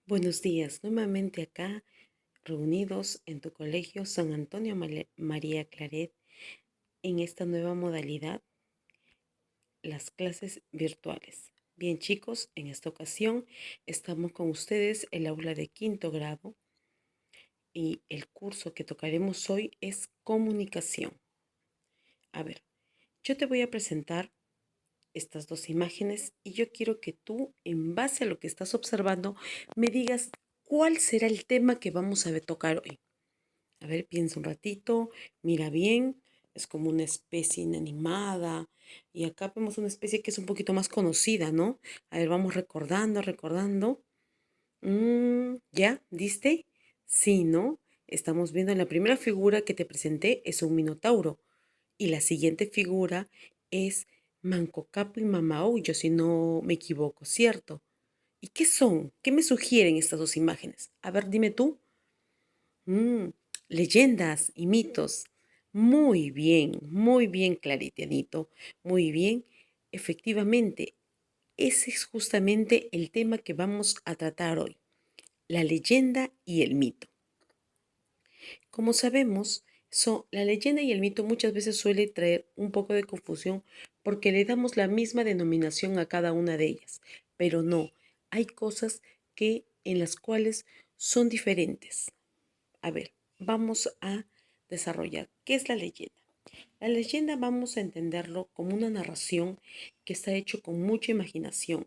Buenos días, nuevamente acá reunidos en tu colegio San Antonio María Claret en esta nueva modalidad, las clases virtuales. Bien chicos, en esta ocasión estamos con ustedes el aula de quinto grado y el curso que tocaremos hoy es comunicación. A ver, yo te voy a presentar estas dos imágenes y yo quiero que tú, en base a lo que estás observando, me digas cuál será el tema que vamos a tocar hoy. A ver, piensa un ratito, mira bien, es como una especie inanimada. Y acá vemos una especie que es un poquito más conocida, ¿no? A ver, vamos recordando. ¿Ya? ¿Diste? Sí, ¿no? Estamos viendo la primera figura que te presenté es un minotauro. Y la siguiente figura es Manco Capo y Mamaúyo, si no me equivoco, ¿cierto? ¿Y qué son? ¿Qué me sugieren estas dos imágenes? A ver, dime tú. Mm, leyendas y mitos. Muy bien, Claritianito. Muy bien. Efectivamente, ese es justamente el tema que vamos a tratar hoy, la leyenda y el mito. Como sabemos, la leyenda y el mito muchas veces suele traer un poco de confusión porque le damos la misma denominación a cada una de ellas, pero no, hay cosas que en las cuales son diferentes. A ver, vamos a desarrollar. ¿Qué es la leyenda? La leyenda vamos a entenderlo como una narración que está hecho con mucha imaginación.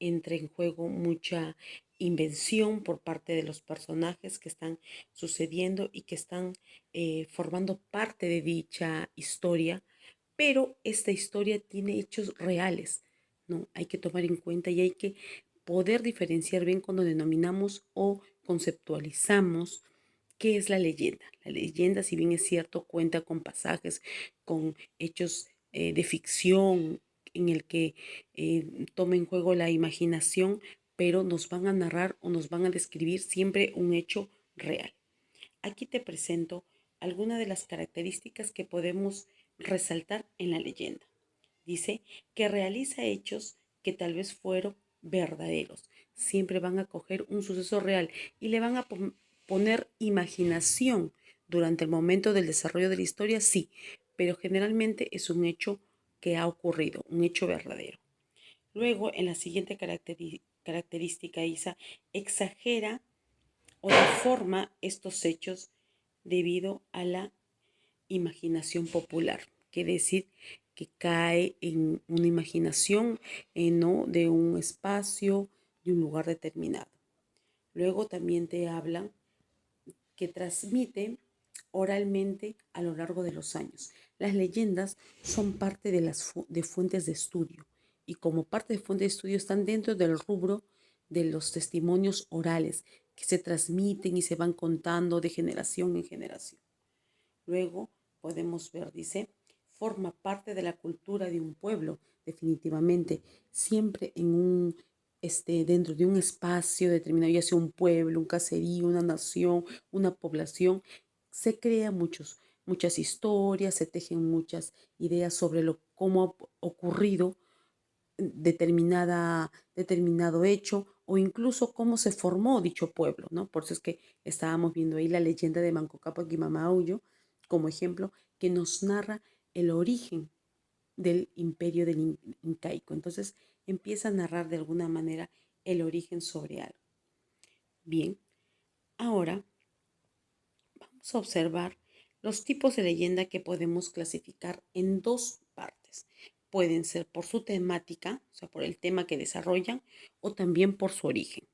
Entra en juego mucha invención por parte de los personajes que están sucediendo y que están formando parte de dicha historia, pero esta historia tiene hechos reales, ¿no? Hay que tomar en cuenta y hay que poder diferenciar bien cuando denominamos o conceptualizamos qué es la leyenda. La leyenda, si bien es cierto, cuenta con pasajes, con hechos de ficción en el que toma en juego la imaginación, pero nos van a narrar o nos van a describir siempre un hecho real. Aquí te presento algunas de las características que podemos resaltar en la leyenda. Dice que realiza hechos que tal vez fueron verdaderos. Siempre van a coger un suceso real y le van a poner imaginación durante el momento del desarrollo de la historia, sí, pero generalmente es un hecho que ha ocurrido, un hecho verdadero. Luego, en la siguiente característica, Isa exagera o deforma estos hechos debido a la imaginación popular. Quiere decir que cae en una imaginación, ¿no? De un espacio, de un lugar determinado. Luego también te habla que transmite oralmente a lo largo de los años. Las leyendas son parte de las de fuentes de estudio y como parte de fuentes de estudio están dentro del rubro de los testimonios orales que se transmiten y se van contando de generación en generación. Luego podemos ver, dice, forma parte de la cultura de un pueblo, definitivamente, siempre en dentro de un espacio determinado, ya sea un pueblo, un caserío, una nación, una población, se crean muchas historias, se tejen muchas ideas sobre cómo ha ocurrido determinado hecho o incluso cómo se formó dicho pueblo, ¿no? Por eso es que estábamos viendo ahí la leyenda de Manco Cápac y Mamahuyo como ejemplo que nos narra el origen del imperio del incaico. Entonces empieza a narrar de alguna manera el origen sobre algo. Bien, ahora vamos a observar los tipos de leyenda que podemos clasificar en dos partes. Pueden ser por su temática, o sea, por el tema que desarrollan, o también por su origen.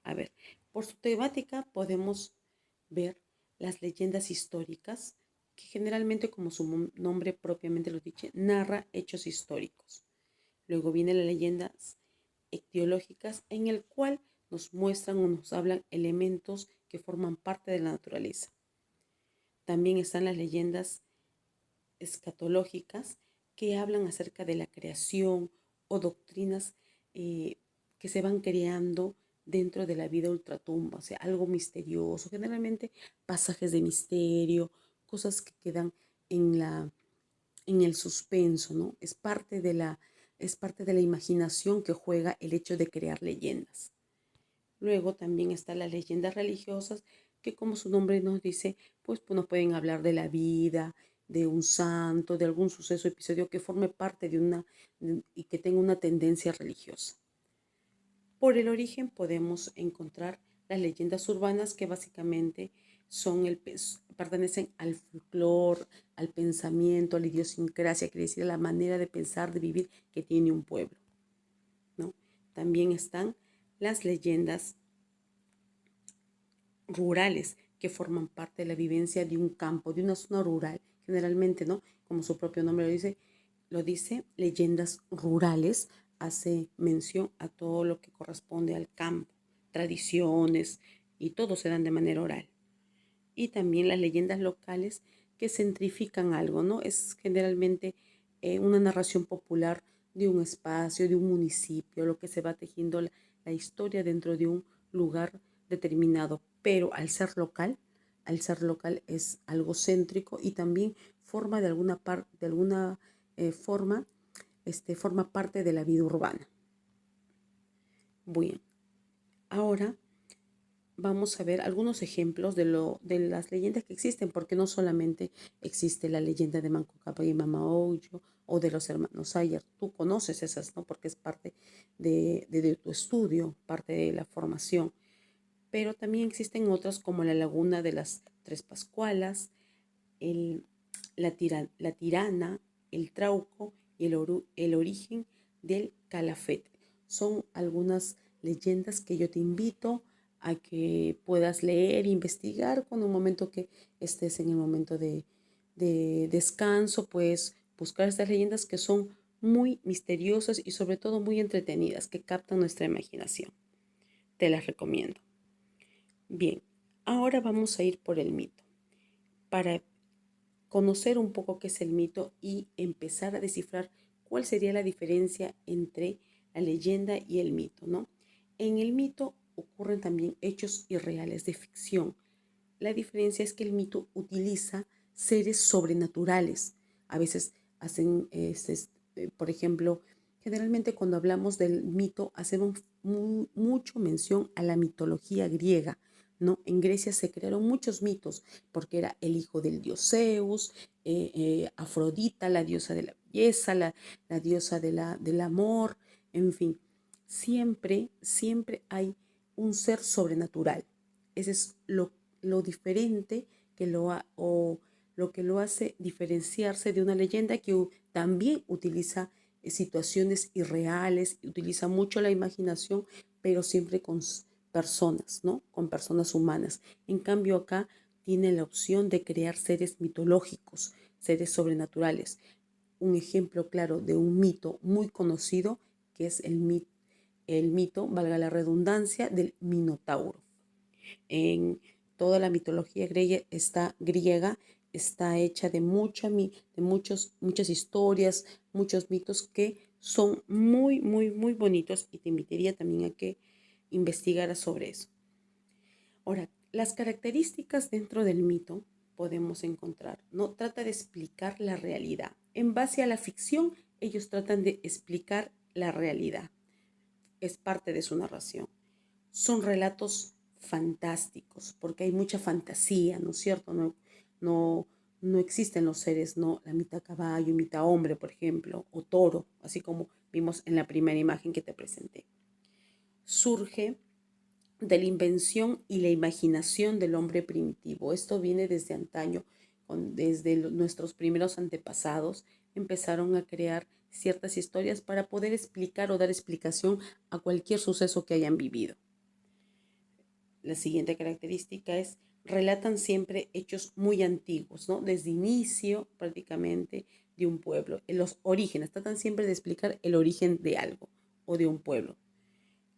A ver, por su temática podemos ver las leyendas históricas, que generalmente, como su nombre propiamente lo dice, narra hechos históricos. Luego vienen las leyendas etiológicas, en el cual nos muestran o nos hablan elementos que forman parte de la naturaleza. También están las leyendas escatológicas que hablan acerca de la creación o doctrinas que se van creando dentro de la vida ultratumba, o sea, algo misterioso, generalmente pasajes de misterio, cosas que quedan en el suspenso, ¿no? Es parte de la imaginación que juega el hecho de crear leyendas. Luego también están las leyendas religiosas que, como su nombre nos dice, pues nos pueden hablar de la vida, de un santo, de algún suceso, episodio que forme parte y que tenga una tendencia religiosa. Por el origen podemos encontrar las leyendas urbanas que básicamente pertenecen al folclore, al pensamiento, a la idiosincrasia, quiere decir a la manera de pensar, de vivir que tiene un pueblo, ¿no? También están las leyendas rurales que forman parte de la vivencia de un campo, de una zona rural, generalmente, ¿no? Como su propio nombre lo dice, leyendas rurales hace mención a todo lo que corresponde al campo, tradiciones, y todo se dan de manera oral. Y también las leyendas locales que centrifican algo, ¿no? Es generalmente una narración popular de un espacio, de un municipio, lo que se va tejiendo la historia dentro de un lugar determinado, pero al ser local es algo céntrico y también forma de alguna forma, forma parte de la vida urbana. Bien, ahora vamos a ver algunos ejemplos de las leyendas que existen, porque no solamente existe la leyenda de Manco Cápac y Mama Oyo o de los hermanos Ayer. Tú conoces esas, ¿no? Porque es parte de tu estudio, parte de la formación. Pero también existen otras como la Laguna de las Tres Pascualas, el, la Tirana, el Trauco y el origen del Calafate. Son algunas leyendas que yo te invito a que puedas leer, investigar con un momento que estés en el momento de descanso, pues buscar estas leyendas que son muy misteriosas y sobre todo muy entretenidas, que captan nuestra imaginación. Te las recomiendo. Bien, ahora vamos a ir por el mito. Para conocer un poco qué es el mito y empezar a descifrar cuál sería la diferencia entre la leyenda y el mito, ¿no? En el mito ocurren también hechos irreales de ficción. La diferencia es que el mito utiliza seres sobrenaturales. A veces hacen, por ejemplo, generalmente cuando hablamos del mito hacemos mucho mención a la mitología griega, ¿no? En Grecia se crearon muchos mitos porque era el hijo del dios Zeus, Afrodita, la diosa de la belleza, la diosa del amor, en fin. Siempre hay un ser sobrenatural. Ese es lo diferente o lo que lo hace diferenciarse de una leyenda que también utiliza situaciones irreales, utiliza mucho la imaginación, pero siempre con personas, ¿no? Con personas humanas. En cambio acá tiene la opción de crear seres mitológicos, seres sobrenaturales. Un ejemplo claro de un mito muy conocido que es el mito, valga la redundancia, del Minotauro. En toda la mitología griega está hecha de muchas historias, muchos mitos que son muy bonitos y te invitaría también a que investigaras sobre eso. Ahora, las características dentro del mito podemos encontrar, ¿no? Trata de explicar la realidad. En base a la ficción, ellos tratan de explicar la realidad. Es parte de su narración. Son relatos fantásticos, porque hay mucha fantasía, ¿no es cierto? No existen los seres, ¿no? La mitad caballo, mitad hombre, por ejemplo, o toro, así como vimos en la primera imagen que te presenté. Surge de la invención y la imaginación del hombre primitivo. Esto viene desde antaño, desde nuestros primeros antepasados, empezaron a crear ciertas historias para poder explicar o dar explicación a cualquier suceso que hayan vivido. La siguiente característica es, relatan siempre hechos muy antiguos, ¿no? Desde inicio prácticamente de un pueblo. En los orígenes, tratan siempre de explicar el origen de algo o de un pueblo.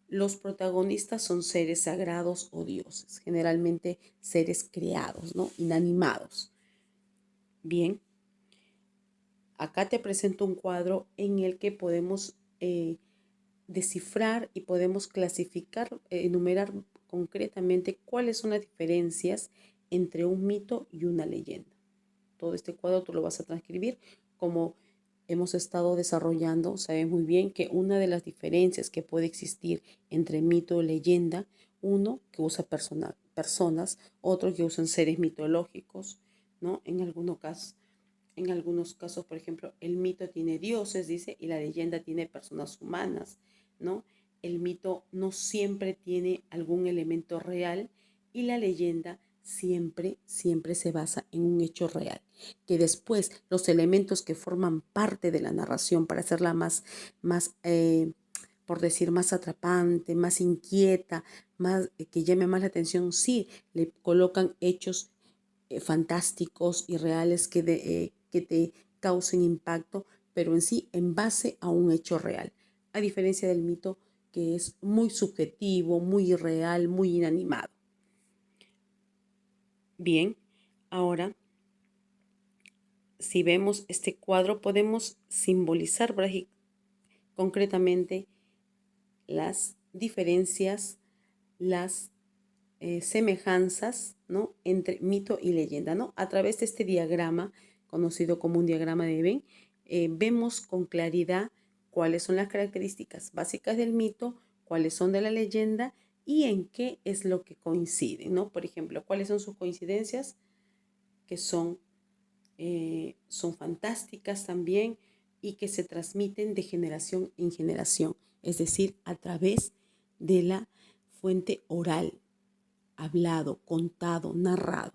Los protagonistas son seres sagrados o dioses, generalmente seres creados, ¿no? Inanimados. Bien, acá te presento un cuadro en el que podemos descifrar y podemos clasificar, enumerar concretamente cuáles son las diferencias entre un mito y una leyenda. Todo este cuadro tú lo vas a transcribir como hemos estado desarrollando, sabes muy bien que una de las diferencias que puede existir entre mito y leyenda, uno que usa personas, otro que usan seres mitológicos, ¿no? En algunos casos, por ejemplo, el mito tiene dioses, dice, y la leyenda tiene personas humanas, ¿no? El mito no siempre tiene algún elemento real y la leyenda siempre se basa en un hecho real, que después los elementos que forman parte de la narración para hacerla más por decir, más atrapante, más inquieta, más, que llame más la atención, sí, le colocan hechos fantásticos y reales que te causen impacto, pero en sí en base a un hecho real, a diferencia del mito que es muy subjetivo, muy irreal, muy inanimado. Bien, ahora si vemos este cuadro podemos simbolizar concretamente las diferencias, las semejanzas, ¿no? Entre mito y leyenda, ¿no? A través de este diagrama, conocido como un diagrama de Venn, vemos con claridad cuáles son las características básicas del mito, cuáles son de la leyenda y en qué es lo que coinciden, ¿no? Por ejemplo, cuáles son sus coincidencias, que son fantásticas también y que se transmiten de generación en generación, es decir, a través de la fuente oral, hablado, contado, narrado.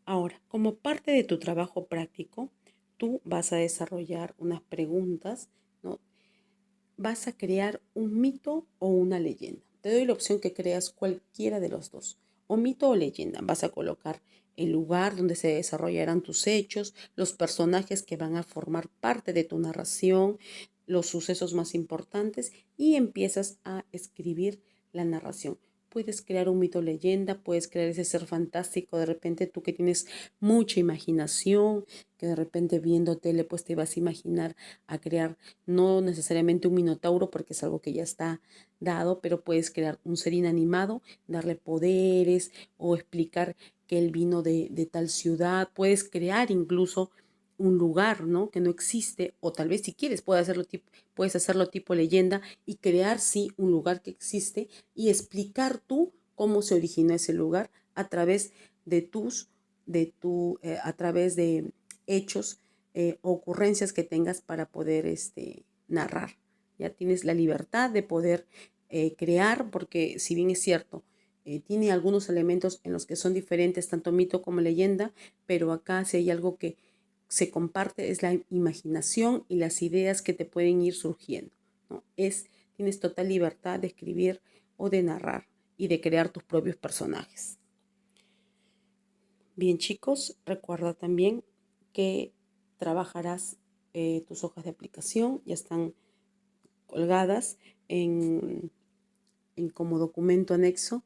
Ahora, como parte de tu trabajo práctico, tú vas a desarrollar unas preguntas, ¿no? Vas a crear un mito o una leyenda. Te doy la opción que creas cualquiera de los dos, o mito o leyenda. Vas a colocar el lugar donde se desarrollarán tus hechos, los personajes que van a formar parte de tu narración, los sucesos más importantes y empiezas a escribir la narración. Puedes crear un mito leyenda, puedes crear ese ser fantástico, de repente tú que tienes mucha imaginación, que de repente viendo tele pues te vas a imaginar a crear no necesariamente un minotauro porque es algo que ya está dado, pero puedes crear un ser inanimado, darle poderes o explicar que él vino de tal ciudad, puedes crear incluso un lugar, ¿no? Que no existe, o tal vez si quieres puedes hacerlo tipo leyenda y crear sí un lugar que existe y explicar tú cómo se originó ese lugar a través a través de hechos, ocurrencias que tengas para poder narrar. Ya tienes la libertad de poder crear, porque si bien es cierto, tiene algunos elementos en los que son diferentes, tanto mito como leyenda, pero acá si hay algo que se comparte es la imaginación y las ideas que te pueden ir surgiendo, ¿no? Tienes total libertad de escribir o de narrar y de crear tus propios personajes. Bien, chicos, recuerda también que trabajarás tus hojas de aplicación, ya están colgadas en como documento anexo.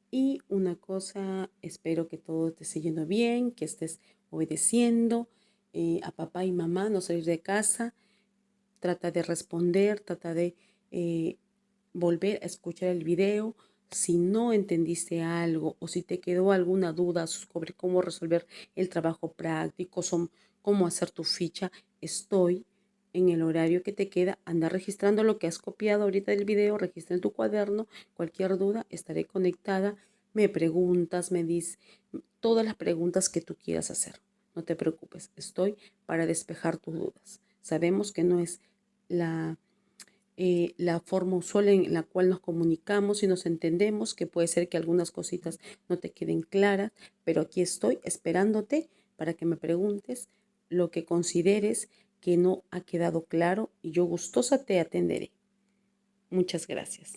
Y una cosa, espero que todo te esté yendo bien, que estés obedeciendo a papá y mamá, no salir de casa. Trata de responder, trata de volver a escuchar el video. Si no entendiste algo o si te quedó alguna duda sobre cómo resolver el trabajo práctico, cómo hacer tu ficha, estoy en el horario que te queda. Anda registrando lo que has copiado ahorita del video, registra en tu cuaderno. Cualquier duda, estaré conectada. Me preguntas, me dices todas las preguntas que tú quieras hacer. No te preocupes, estoy para despejar tus dudas. Sabemos que no es la forma usual en la cual nos comunicamos y nos entendemos, que puede ser que algunas cositas no te queden claras, pero aquí estoy esperándote para que me preguntes lo que consideres que no ha quedado claro y yo gustosa te atenderé. Muchas gracias.